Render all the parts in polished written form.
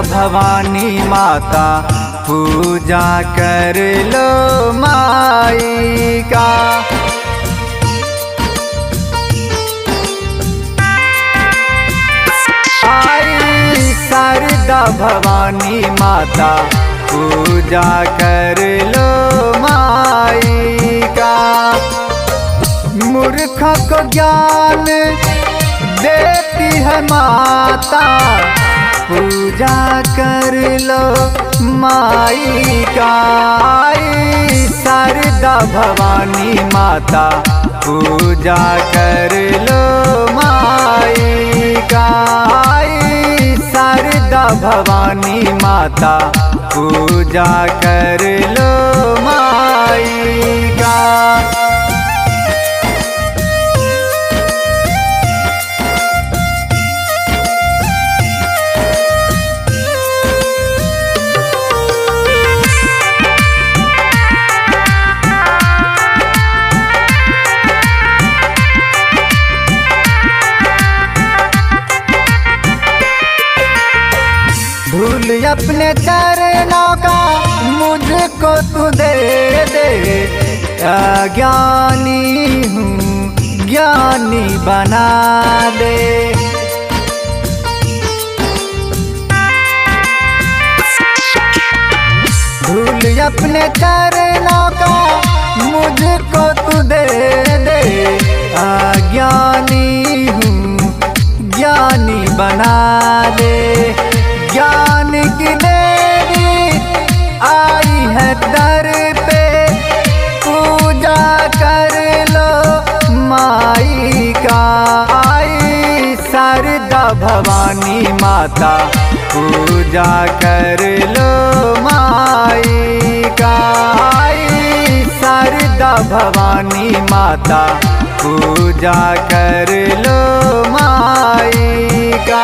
भवानी माता पूजा कर लो माई का। आई शारदा भवानी माता पूजा कर लो माई का। मूर्ख को ज्ञान देती है माता पूजा कर लो माई का। आई शारदा भवानी माता पूजा कर लो माई का। आई शारदा भवानी माता पूजा कर लो माई का। भूल अपने चरणों का मुझको तू दे दे। अज्ञानी हूँ ज्ञानी बना दे। भूल अपने चरणों का मुझको तू दे दे। अज्ञानी हूँ ज्ञानी बना दे। ज्ञान की देवी आई है दर पे पूजा कर लो माई का। आई शारदा भवानी माता पूजा कर लो माई का। आई शारदा भवानी माता पूजा कर लो माई का।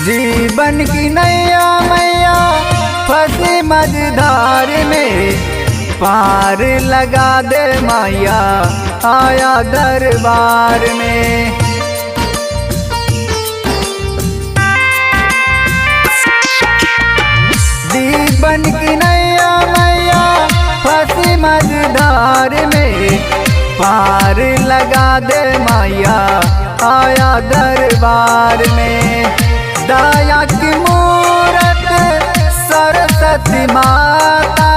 जीवन की नैया मैया फंसी मझधार में पार लगा दे मैया आया दरबार में। जीवन की नैया मैया फंसी मझधार में पार लगा दे मैया आया दरबार में। दया की मूरत सरस्वती माता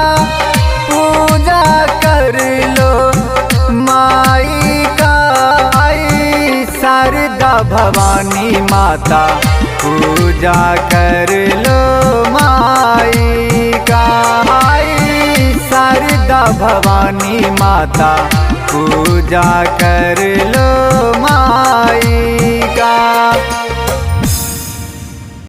पूजा कर लो माई का। आई शारदा भवानी माता पूजा कर लो माई का। आई शारदा भवानी माता पूजा कर